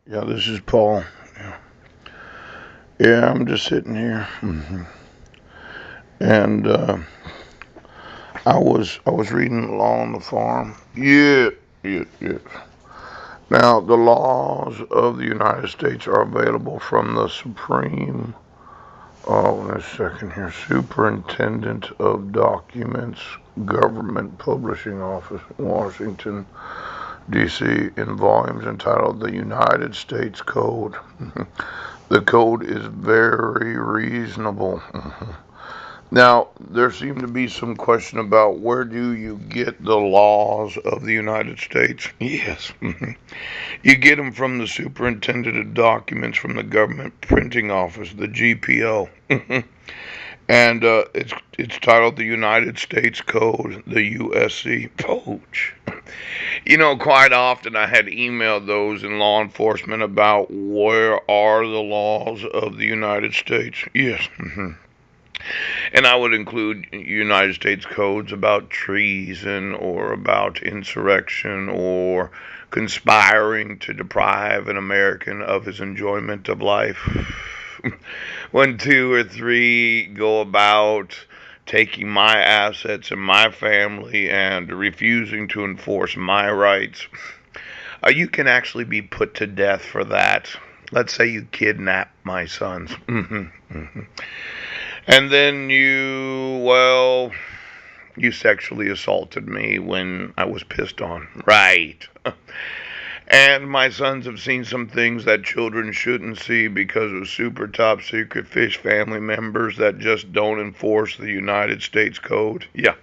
Yeah, this is Paul. Yeah, yeah, I'm just sitting here, and I was reading Law on the Farm. Yeah, yeah, yeah. Now, the laws of the United States are available from the Supreme. Oh, wait a second here. Superintendent of Documents, Government Publishing Office, Washington, D.C., in volumes entitled The United States Code. The code is very reasonable. Now, there seemed to be some question about where do you get the laws of the United States? Yes. You get them from the Superintendent of Documents from the Government Printing Office, the GPO. And it's titled the United States Code, the USC. Poach. Quite often I had emailed those in law enforcement about where are the laws of the United States. Yes. And I would include United States codes about treason or about insurrection or conspiring to deprive an American of his enjoyment of life. When two or three go about taking my assets and my family and refusing to enforce my rights, you can actually be put to death for that. Let's say you kidnap my sons. And then you sexually assaulted me when I was pissed on. Right. And my sons have seen some things that children shouldn't see because of super top secret fish family members that just don't enforce the United States Code. Yeah.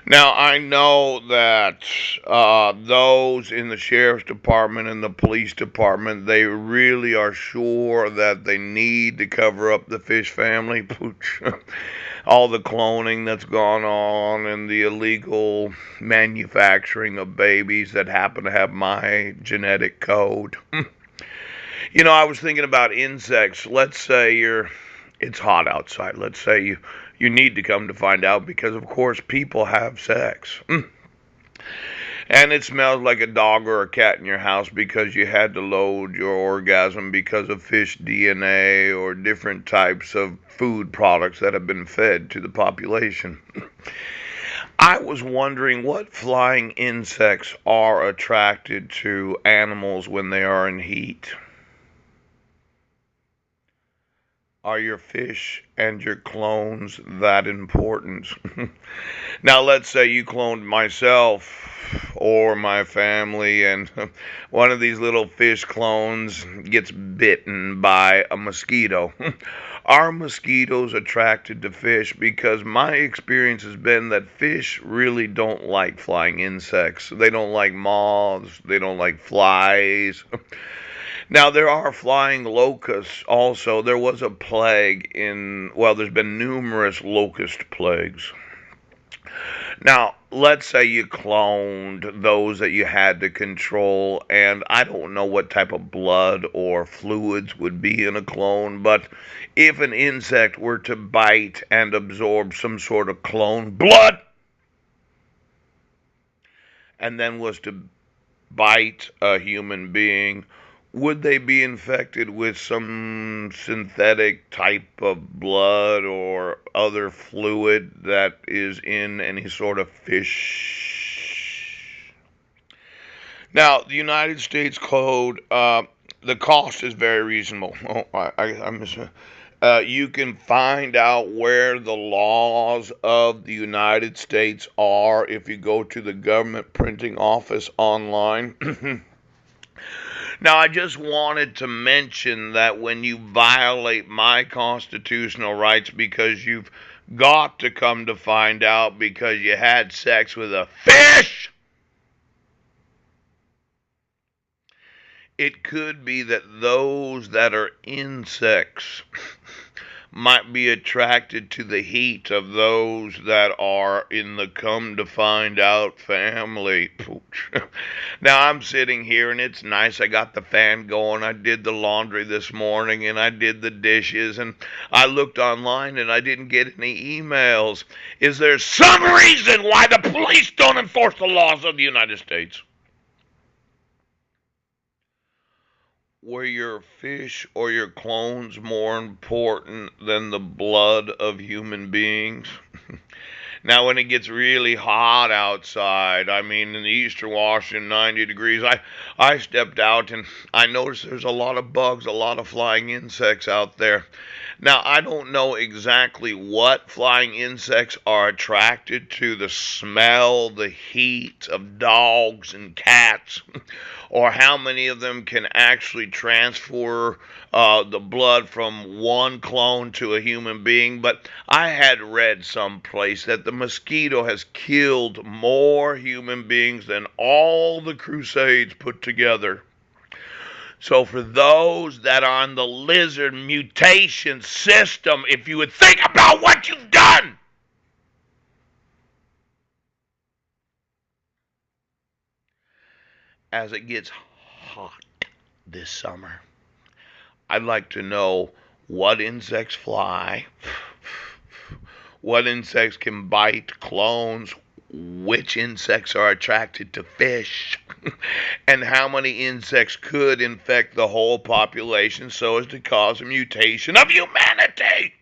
Now, I know that those in the sheriff's department and the police department, they really are sure that they need to cover up the fish family. Pooch. All the cloning that's gone on and the illegal manufacturing of babies that happen to have my genetic code. I was thinking about insects. Let's say it's hot outside. Let's say you need to come to find out because of course people have sex. And it smells like a dog or a cat in your house because you had to load your orgasm because of fish DNA or different types of food products that have been fed to the population. I was wondering what flying insects are attracted to animals when they are in heat. Are your fish and your clones that important? Now, let's say you cloned myself or my family, and one of these little fish clones gets bitten by a mosquito. Are mosquitoes attracted to fish? Because my experience has been that fish really don't like flying insects. They don't like moths, they don't like flies. Now, there are flying locusts also. There was a plague there's been numerous locust plagues. Now, let's say you cloned those that you had to control, and I don't know what type of blood or fluids would be in a clone, but if an insect were to bite and absorb some sort of clone blood, and then was to bite a human being, would they be infected with some synthetic type of blood or other fluid that is in any sort of fish? Now, the United States Code, the cost is very reasonable. Oh, I miss it. You can find out where the laws of the United States are if you go to the government printing office online. Now, I just wanted to mention that when you violate my constitutional rights because you've got to come to find out because you had sex with a fish, it could be that those that are insects might be attracted to the heat of those that are in the come to find out family. Now I'm sitting here and it's nice. I got the fan going. I did the laundry this morning and I did the dishes and I looked online and I didn't get any emails. Is there some reason why the police don't enforce the laws of the United States? Were your fish or your clones more important than the blood of human beings? Now, when it gets really hot outside, I mean, in the eastern Washington, 90 degrees, I stepped out and I noticed there's a lot of bugs, a lot of flying insects out there. Now, I don't know exactly what flying insects are attracted to the smell, the heat of dogs and cats, or how many of them can actually transfer the blood from one clone to a human being. But I had read someplace that the mosquito has killed more human beings than all the Crusades put together. So for those that are on the lizard mutation system, if you would think about what you've done. As it gets hot this summer, I'd like to know what insects fly, what insects can bite clones, which insects are attracted to fish, and how many insects could infect the whole population so as to cause a mutation of humanity.